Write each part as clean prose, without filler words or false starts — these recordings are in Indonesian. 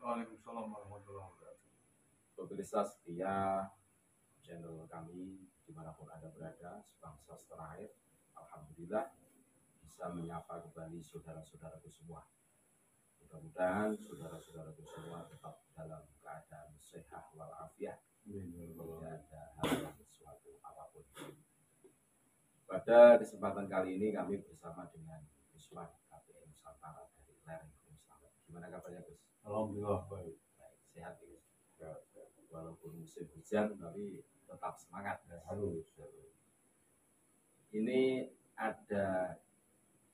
Waalaikumsalam warahmatullahi wabarakatuh. Pemirsa setia channel kami dimanapun Anda berada, sebangsa setanah air, Alhamdulillah bisa menyapa kembali saudara-saudaraku semua. Mudah-mudahan saudara-saudaraku semua tetap dalam keadaan sehat walafiat, tidak ada hal sesuatu apapun. Pada kesempatan kali ini kami bersama dengan Gusman KPM Nusantara dari Lereng Gunung Slamet. Gimana kabarnya Gus? Alhamdulillah baik. Baik, sehat ya Gus? Walaupun musim hujan tapi tetap semangat ya. Harus. Ini ada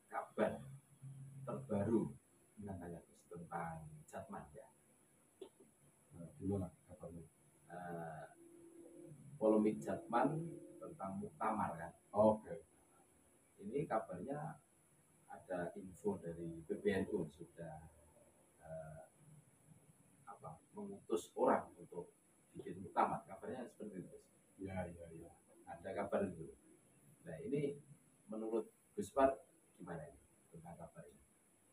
kabar terbaru katanya Gus tentang Jatman ya. Gimana kabarnya? Polemik Jatman tentang muktamar kan. Oke. Ini kabarnya ada info dari PBNU sudah mengutus orang untuk bikin muktamar. Kabarnya seperti itu. Ya. Ada kabar itu. Nah ini menurut Gus Par gimana ini tentang kabar ini?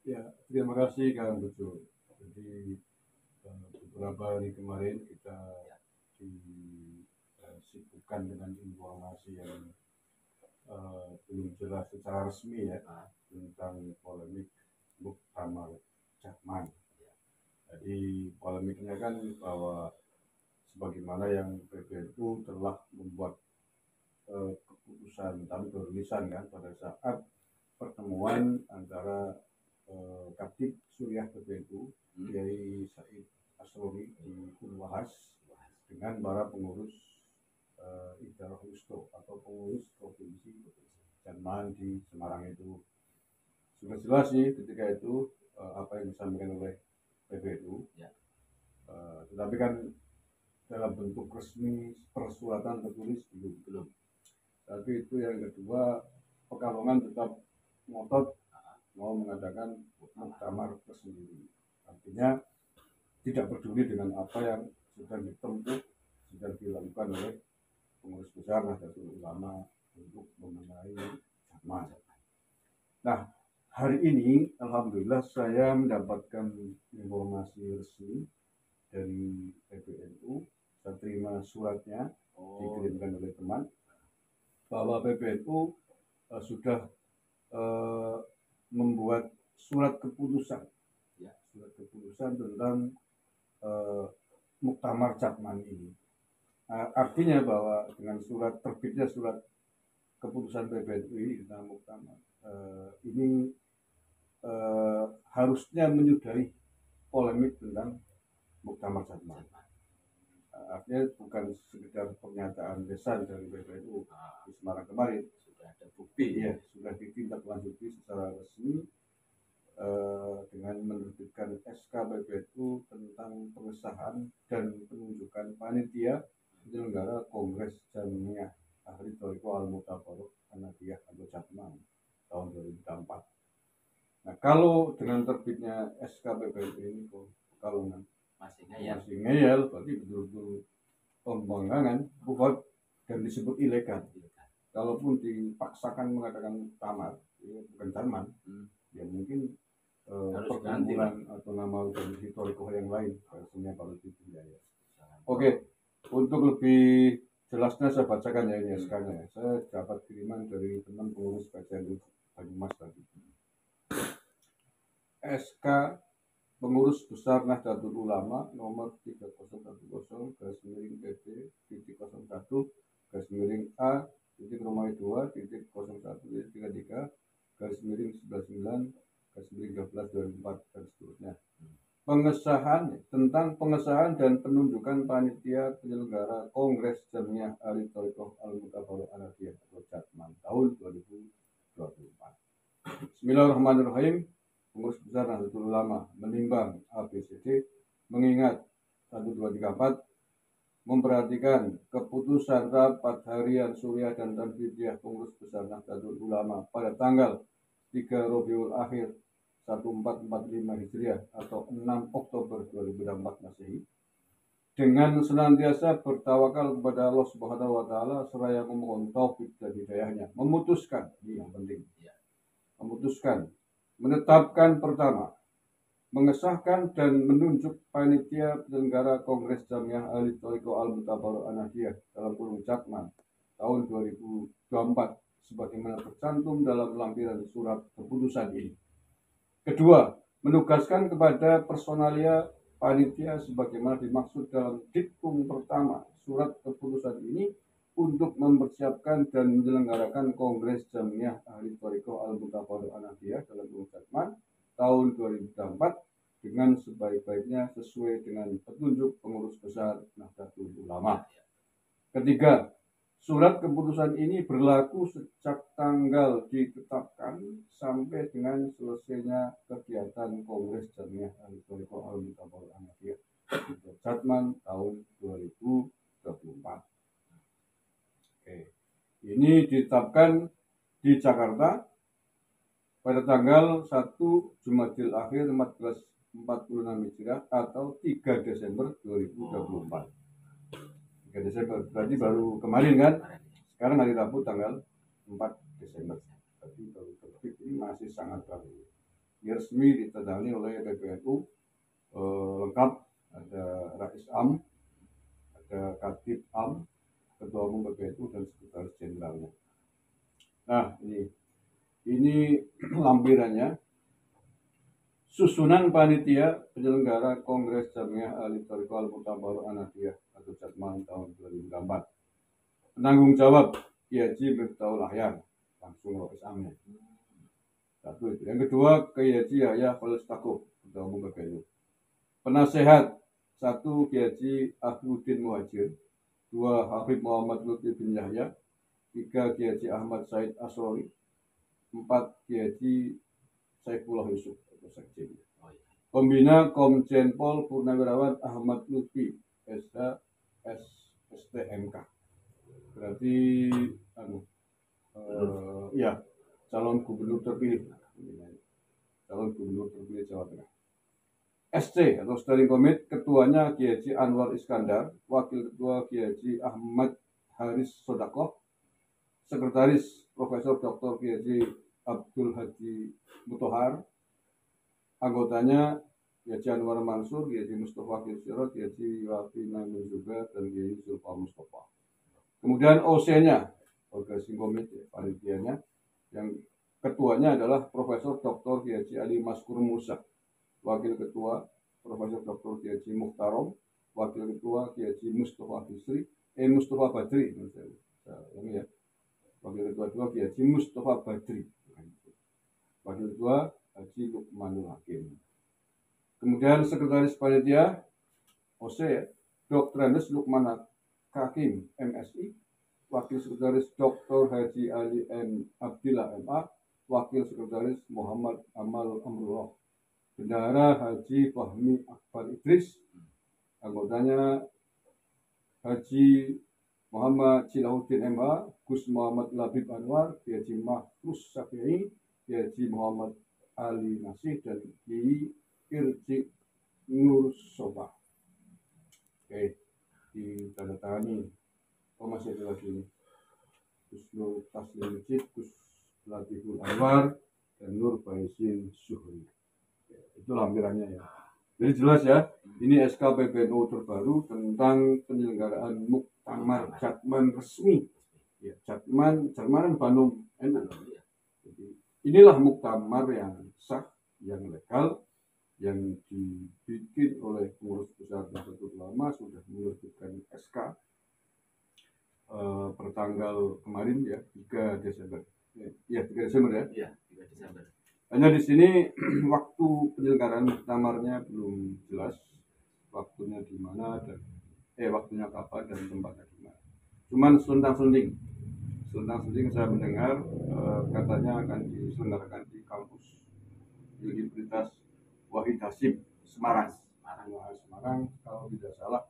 Ya, terima kasih Kang Betul. Jadi beberapa hari kemarin kita disibukkan dengan informasi yang belum jelas secara resmi ya tentang polemik muktamar Jatman. Jadi polemiknya kan bahwa sebagaimana yang PBNU telah membuat keputusan dan tulisan kan pada saat pertemuan antara Katib Suriah PBNU Kiai Said Asrori di Unwahas dengan para pengurus Idarah Wusto atau pengurus provinsi Jatman di Semarang itu. Sudah jelas sih ketika itu apa yang disampaikan oleh PBNU ya. Tetapi kan dalam bentuk resmi persuatan tertulis belum. Tapi itu yang kedua, Pekalongan tetap ngotot mau mengadakan muktamar tersendiri. Artinya tidak peduli dengan apa yang sudah ditempuh, sudah dilakukan oleh pengurus besar Nahdlatul Ulama untuk memenangi Jatman. Nah, hari ini alhamdulillah saya mendapatkan informasi resmi dari PBNU. Saya terima suratnya dikirimkan oleh teman bahwa PBNU sudah membuat surat keputusan tentang muktamar Jatman ini. Artinya bahwa dengan terbitnya surat keputusan PBNU ini tentang muktamar ini harusnya menyudahi polemik tentang muktamar Jatman. Artinya bukan sekedar pernyataan lisan dari PBNU di Semarang kemarin, sudah ada bukti ya, sudah ditindaklanjuti secara resmi dengan menerbitkan SK PBNU tentang pengesahan dan penunjukan panitia penyelenggara Kongres Jamiah Ahli Thoriqah Al-Mutabaruh An-Nadiyah atau Jatman tahun 2004. Nah, kalau dengan terbitnya SK PBNU ini Pekalongan masih ngeyel, berarti betul-betul pembangkangan bukan dan disebut ilegal. Kalaupun dipaksakan mengatakan muktamar, ya, bukan Jatman, ya mungkin perkumpulan atau nama organisasi Thoriqah yang lain, versinya baru itu ya. Oke, untuk lebih jelasnya saya bacakan ya ini SK-nya. Saya dapat kiriman dari teman pengurus PCNU Banyumas tadi. SK Pengurus Besar Nahdlatul Ulama nomor 30.1.0.A/A/01-33/19/2004 dan seterusnya. Pengesahan dan penunjukan panitia penyelenggara Kongres Jamiah Ahli Thoriqah Al-Mutabaruh An-Nadiyah atau Jatman tahun 2024. Bismillahirrahmanirrahim. Pengurus Besar Nahdlatul Ulama menimbang ABCD mengingat 1234 memperhatikan keputusan rapat harian Suriah dan Tanfidiyah Pengurus Besar Nahdlatul Ulama pada tanggal 3 Rabiul Akhir 1445 Hijriah atau 6 Oktober 2004 Masehi dengan senantiasa bertawakal kepada Allah Subhanahu wa taala seraya memohon taufik dan hidayahnya memutuskan, ini yang penting, menetapkan pertama mengesahkan dan menunjuk panitia penyelenggara Kongres Jamiah Ahli Thariqah Al-Mutabarak An-Nahdiyah dalam kurung Jatman tahun 2024 sebagaimana tercantum dalam lampiran surat keputusan ini. Kedua, menugaskan kepada personalia panitia sebagaimana dimaksud dalam diktum pertama surat keputusan ini untuk mempersiapkan dan menyelenggarakan Kongres Jamiah Ahli Thariqah Al-Mutabarak An-Nahdiyah dalam kurung Jatman tahun 2024 dengan sebaik-baiknya sesuai dengan petunjuk pengurus besar Nahdlatul Ulama. Ketiga, surat keputusan ini berlaku sejak tanggal ditetapkan sampai dengan selesainya kegiatan Kongres Jamiah Ahli Thariqah Al-Mutabarak An-Nahdiyah Jatman tahun 2024. Oke. Ini ditetapkan di Jakarta pada tanggal 1 Jumadil Akhir 1446 Hijriah atau 3 Desember 2024. 3 Desember berarti baru kemarin kan? Sekarang hari Rabu tanggal 4 Desember. Tapi baru terbit, ini masih sangat baru. Ini resmi ditandani oleh PBNU, lengkap ada Rais Am, ada Katib Am, Ketua Umum PBNU dan Sekretaris Jenderalnya. Nah, ini lampirannya. Susunan panitia penyelenggara Kongres Jamiah Ahli Thariqah Al-Mutabarak An-Nahdiyah atau Jatman tahun 2024. Penanggung jawab Kiai Haji Miftahul Ahyan, langsung Rais Amnya. Satu itu. Yang kedua Kiai Haji Yahya Khalil Stakuf, Ketua Umum PBNU. Penasehat 1 Kiai Haji Ahmuddin Muhajir, 2 Habib Muhammad Lutfi bin Yahya, 3 Kiai Haji Ahmad Said Asrori, 4 Kiai Haji Saifullah Yusuf. Pembina Komjen Pol Purnawirawan Ahmad Lutfi STMK. Berarti ya calon gubernur terpilih Jawa Tengah. SC atau Steering Committee, ketuanya Kiai Haji Anwar Iskandar, wakil ketua Kiai Haji Ahmad Haris Sodakoh, sekretaris Profesor Dr. Kiai Haji Abdul Haji Mutohar, anggotanya Kiai Haji Anwar Mansur, Kiai Haji Mustafa Kirsirot, Kiai Haji Wafi Namin Zubair, dan Kiai Haji Zulfa Mustafa. Kemudian OC-nya, Organizing Committee, panitianya, yang ketuanya adalah Profesor Dr. Kiai Haji Ali Maskur Musa, wakil ketua Profesor Dr. Kiai Haji Mukhtarom, wakil ketua Kiai Haji Mustafa Badri, ini ya, wakil ketua Kiai Haji Mustafa Badri, wakil ketua Haji Lukmanul Hakim. Kemudian sekretaris panitia OC Dr. Andes Lukman Hakim MSI, wakil sekretaris Dr. Haji Ali M. Abdillah MA, wakil sekretaris Muhammad Amal Amrullah, bendahara Haji Fahmi Akbar Idris, anggotanya Haji Muhammad Cilahuddin MA, Gus Muhammad Labib Anwar, Kiai Haji Mahfuz Syafi'i, Kiai Haji Muhammad Ali Nasih, dan Kiai Irji Nur Soba. Oke, ditandatangani. Masih ada lagi ini. Gus Nur Taslim Masjid, Gus Latiful Anwar, dan Nur Baisin Syuhri. Itu lampirannya ya. Jadi jelas ya, ini SK PBNU terbaru tentang penyelenggaraan Muktamar Jatman resmi. Ya, Jatman Bandung NU. Jadi inilah muktamar yang sah, yang legal, yang dibikin oleh pengurus besar Nahdlatul Ulama, sudah menerbitkan SK pertanggal kemarin ya, 3 Desember. Ya, 3 Desember ya. Iya, 3 Desember. Hanya di sini waktu penyelenggaraan muktamarnya belum jelas, waktunya di mana dan waktunya kapan dan tempatnya di mana. Cuman selentang-selenting saya mendengar katanya akan diselenggarakan di kampus Universitas Wahid Hasyim Semarang kalau tidak salah.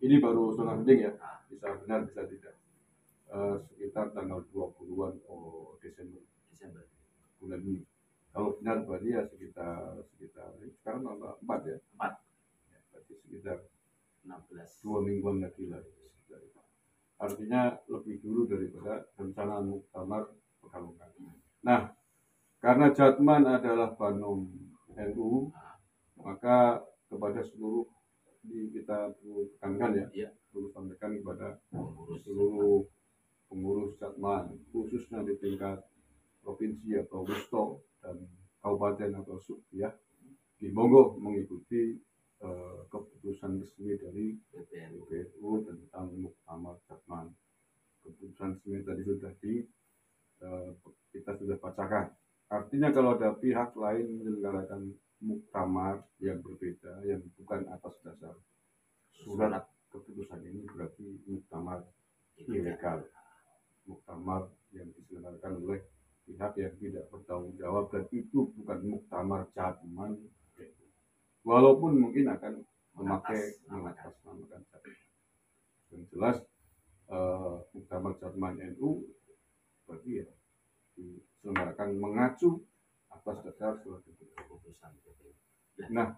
Ini baru selentang-selenting ya, bisa benar bisa tidak. Sekitar tanggal 20-an Desember bulan ini. Kalau benar berarti ya sekitar sekarang tanggal 4 ya. 4. Ya, berarti sekitar 16. 2 mingguan lagi lah. Artinya lebih dulu daripada rencana muktamar Pekalongan. Nah, karena Jatman adalah Banum NU, Maka kepada seluruh kita perlu tekankan ya, Iya. perlu sampaikan kepada Pengurus seluruh pengurus Jatman, khususnya di tingkat provinsi atau Wusto dan kabupaten atau sub ya, di monggo mengikuti keputusan resmi dari PBNU tentang Muktamar Jatman. Keputusan resmi tadi sudah kita sudah bacakan. Artinya kalau ada pihak lain menyelenggarakan muktamar yang berbeda, yang bukan atas dasar surat keputusan ini, berarti muktamar ilegal, muktamar yang diselenggarakan oleh pihak yang tidak bertanggung jawab, dan itu bukan muktamar Jatman, walaupun mungkin akan mengatasnamakan Jatman. Yang jelas muktamar Jatman NU berarti ya diselenggarakan mengacu atas dasar surat keputusan. Nah,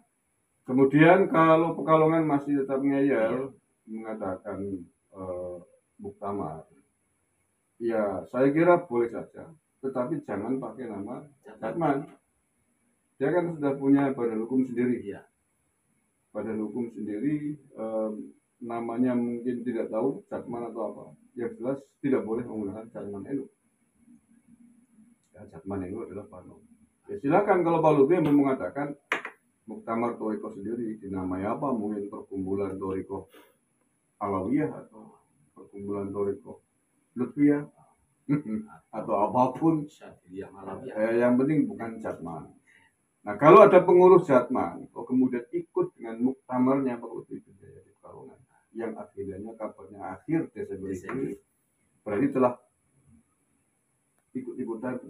kemudian kalau Pekalongan masih tetap ngeyel mengadakan muktamar, ya saya kira boleh saja, tetapi jangan pakai nama Jatman. Dia kan sudah punya badan hukum sendiri. Iya. Badan hukum sendiri, namanya mungkin tidak tahu Jatman atau apa. Yang jelas tidak boleh menggunakan Jatman NU. Ya, Jatman NU adalah Pano. Ya silakan kalau Pak Lutfi mau mengatakan muktamar Toriko sendiri dinamai apa, mungkin perkumpulan Toriko Alawiyah atau perkumpulan Toriko Lutfiyah atau apapun, yang penting bukan Jatman. Nah, kalau ada pengurus Jatman kok kemudian ikut dengan muktamarnya Pak Lutfi di Pekalongan yang akhirnya kabarnya akhir Desember ini, berarti telah ikut-ikutan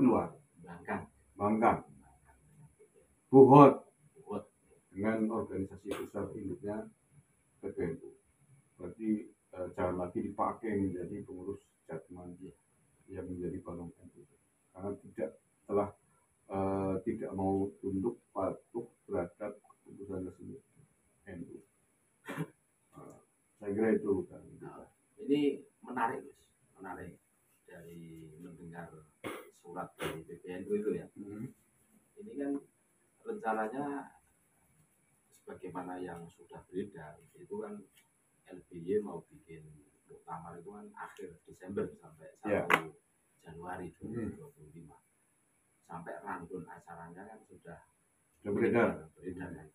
keluar Bangkang buhot dengan organisasi besar induknya PBNU. Berarti jangan lagi dipakai menjadi pengurus Jatman yang menjadi balong NU, karena tidak mau tunduk patuh terhadap keputusan resmi NU. Saya kira itu kan. Ini menarik dari mendengar surat dari PBNU itu ya. Ini kan rencananya sebagaimana yang sudah beredar itu kan LBY mau bikin muktamar itu kan akhir Desember sampai 1 Januari 2025. Sampai rangkun acaranya kan sudah beredar kan.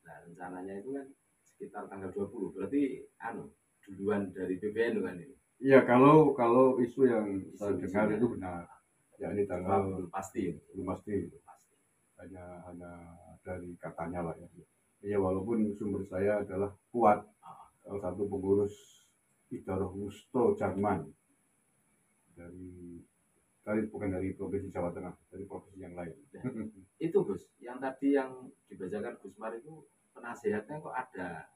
Nah, rencananya itu kan sekitar tanggal 20. Berarti duluan dari PBNU kan ini. Iya, kalau isu yang saya dengar itu benar. Ya ini tanggal belum pasti. Hanya dari katanya lah ya. Ya walaupun sumber saya adalah kuat, salah satu pengurus Idaroh Wusto Jatman bukan dari provinsi Jawa Tengah, dari provinsi yang lain. Itu Gus, yang tadi yang dibacakan Gus Mar itu penasehatnya kok ada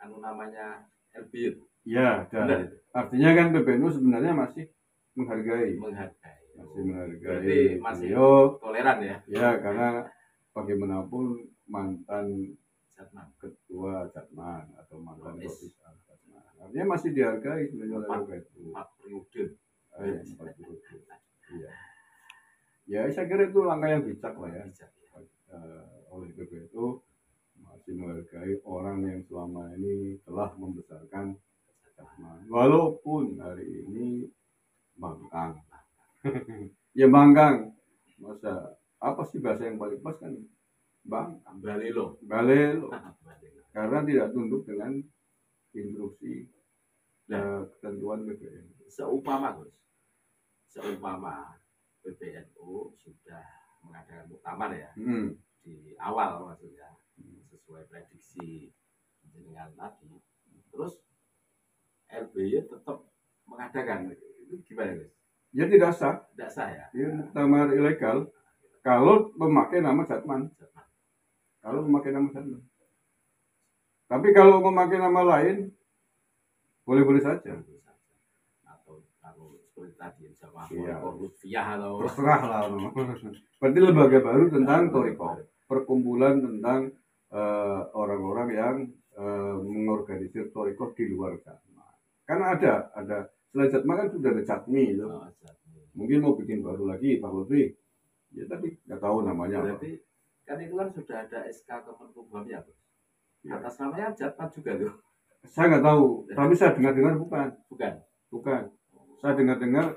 namanya LBY. Iya, artinya kan PBNU sebenarnya masih menghargai. Masih toleran ya. Ya, karena bagaimanapun mantan ketua Jatman atau mantan provinsi Jatman, artinya masih dihargai sebenarnya oleh PBNU. 4 periode. Iya. Ya, saya kira itu langkah yang bijak lah ya. Oleh PBNU masih menghargai orang yang selama ini telah membesarkan Jatman, walaupun hari ini bangkang. Ya bangkang, masa apa sih bahasa yang paling pas kan? Balelo. Karena tidak tunduk dengan instruksi ketentuan PBNU. Seumpama PBNU sudah mengadakan muktamar ya di awal, maksudnya sesuai prediksi dengan tadi, terus LBY tetap mengadakan, itu gimana Gus? Ya tidak sah ya. Ini muktamar ilegal kalau memakai nama Jatman. Tapi kalau memakai nama lain boleh-boleh saja. Atau kalau seperti tadi sama Lutfiyah atau terserah lah. Berarti lembaga baru tentang Toriko, perkumpulan tentang orang-orang yang mengorganisir Toriko di luar Jatman. Karena ada selain Jatman kan sudah ada Jatmi itu. Mungkin mau bikin baru lagi Pak Lutfi. Ya tapi nggak tahu namanya. Berarti kan itu kan sudah ada SK Kemenkumhamnya tuh. Ya. Atas namanya Jatman juga tuh. Saya nggak tahu, tapi saya dengar-dengar bukan. Bukan. Saya dengar-dengar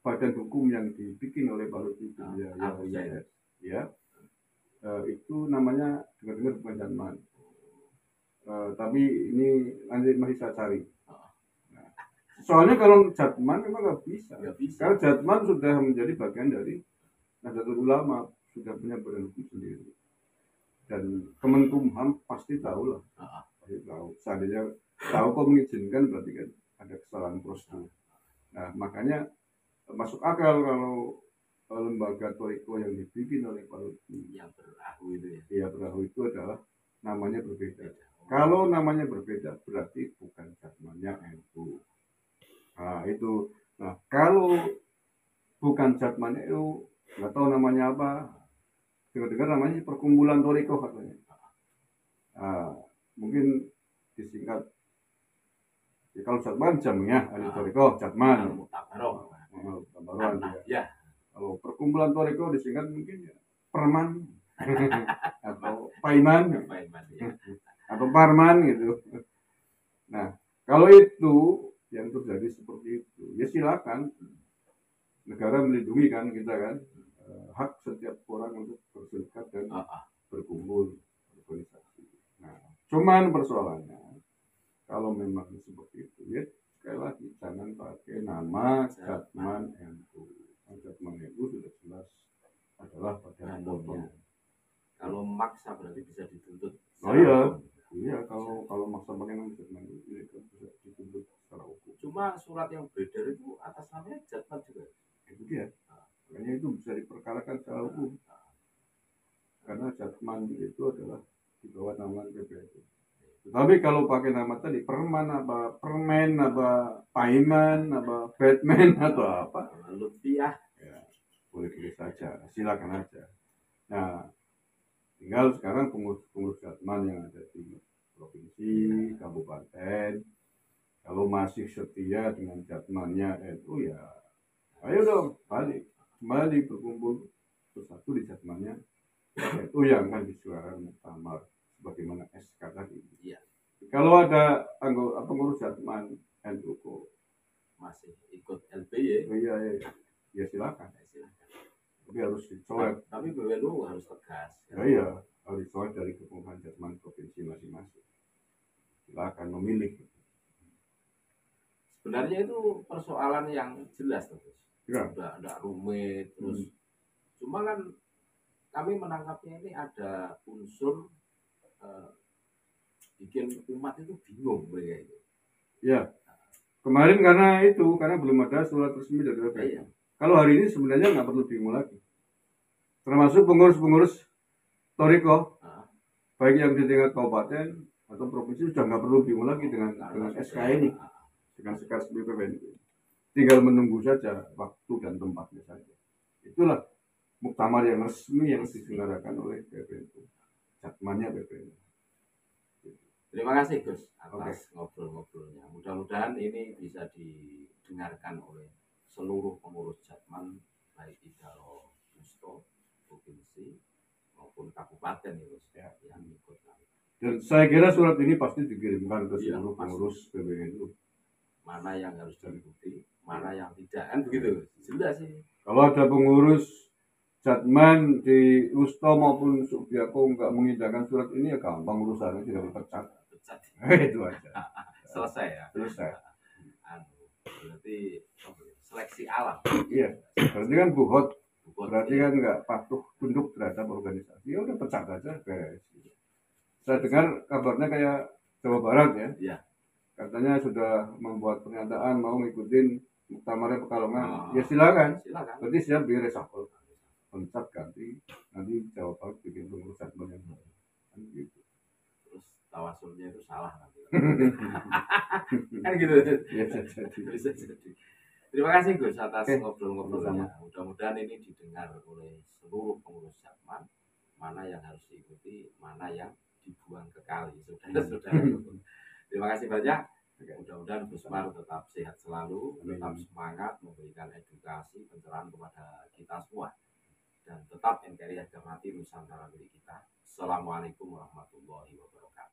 badan hukum yang dibikin oleh Pak Lutfi ya, itu namanya dengar-dengar bukan Jatman. Tapi ini nanti masih saya cari. Nah, soalnya kalau Jatman memang nggak bisa. Karena Jatman sudah menjadi bagian dari Nahdlatul Ulama, sudah punya badan hukum sendiri. Dan Kemenkumham pasti tahu lah. Pasti tahu. Seandainya tahu kok mengizinkan berarti kan ada kesalahan prosedur. Nah, makanya masuk akal kalau lembaga Toriko yang dibikin oleh Pak Lutfi yang berahu itu ya. Iya, berahu itu adalah namanya berbeda. Kalau namanya berbeda berarti bukan Jatmannya NU. Nah, itu. Nah, kalau bukan Jatmannya NU, nggak tahu namanya apa. Dengar-dengar namanya Perkumpulan Toriko katanya. Mungkin disingkat. Ya, kalau Jatman jamnya ada Toriko, Jatman. Tabaron ya. Kalau Perkumpulan Toriko disingkat mungkin ya Perman atau Paiman ya. Atau Parman gitu. Nah, kalau itu yang terjadi seperti itu, ya silakan. Negara melindungi kan kita kan, hak setiap orang untuk berserikat dan berkumpul organisasi. Nah, cuman persoalannya kalau memang seperti itu ya sekali lagi jangan pakai nama Jatman NU. Jatman NU sudah jelas adalah badan hukum. Kalau maksa berarti bisa dituntut. Oh iya, kalau maksa pakai nama Jatman NU bisa dituntut secara hukum. Cuma surat yang beredar itu atas namanya Jatman juga. Itu dia. Makanya itu bisa diperkarakan secara hukum. Karena Jatman itu adalah di bawah naungan PBNU. Tapi kalau pakai nama tadi Perman apa Permen apa Paiman apa Batman atau apa Lutfi ya boleh saja, silakan aja. Nah, tinggal sekarang pengurus Jatman yang ada di provinsi, kabupaten, kalau masih setia dengan Jatmannya NU ya ayo dong kembali berkumpul bersatu di Jatmannya itu yang akan disuarakan muktamar sebagaimana SK tadi. Iya. Kalau ada pengurus Jatman NU masih ikut LBY, ya silakan. Tapi harus dicoret. Tapi PBNU harus tegas. Iya, harus dicoret dari kepengurusan Jatman provinsi masing-masing. Silakan memilih. Sebenarnya itu persoalan yang jelas terus. Ya. Tidak rumit terus. Cuma kan kami menangkapnya ini ada unsur bikin umat itu bingung mereka itu. Ya. Kemarin karena belum ada surat resmi dari PBNU. Kalau hari ini sebenarnya nggak perlu bingung lagi. Termasuk pengurus-pengurus Toriko, baik yang di tingkat kabupaten atau provinsi sudah nggak perlu bingung lagi dengan SK ini, dengan SK resmi PBNU. Tinggal menunggu saja waktu dan tempatnya saja. Itulah muktamar yang resmi yang diselenggarakan oleh PBNU. Jatmannya PBNU. Terima kasih Gus atas ngobrol-ngobrolnya. Mudah-mudahan ini bisa didengarkan oleh seluruh pengurus Jatman baik di Dalo Musto, provinsi maupun kabupaten ya, yang ikut. Dan saya kira surat ini pasti dikirimkan ke seluruh pengurus PBNU. Mana yang harus diikuti, mana yang tidak, kan begitu. Jelas sih. Kalau ada pengurus Jatman di Usto maupun Subiako nggak mengindahkan surat ini ya gampang urusannya, tidak dipecat. Itu aja. Selesai ya. Selesai. Berarti seleksi alam. Iya. Berarti kan buhot. Berarti kan nggak patuh tunduk terhadap organisasi. Ya udah pecat aja guys. Saya dengar kabarnya kayak Jawa Barat ya. Iya. Katanya sudah membuat pernyataan mau ngikutin muktamarnya Pekalongan. Ya silakan. Berarti siap di reshuffle. Pecat ganti. Nanti Jawa Barat bikin pengurus Jatman yang baru. Kan gitu. Terus tawasulnya itu salah nanti. Kan gitu. Bisa jadi. Terima kasih Gus atas ngobrol-ngobrolnya. Mudah-mudahan ini didengar oleh seluruh pengurus Jatman. Mana yang harus diikuti, mana yang dibuang ke kali. Saudara-saudara. Terima kasih banyak. Mudah-mudahan Gus Mar tetap sehat selalu, tetap semangat memberikan edukasi, pencerahan kepada kita semua. dan tetap NKRI harga mati Nusantara milik kita. Assalamualaikum warahmatullahi wabarakatuh.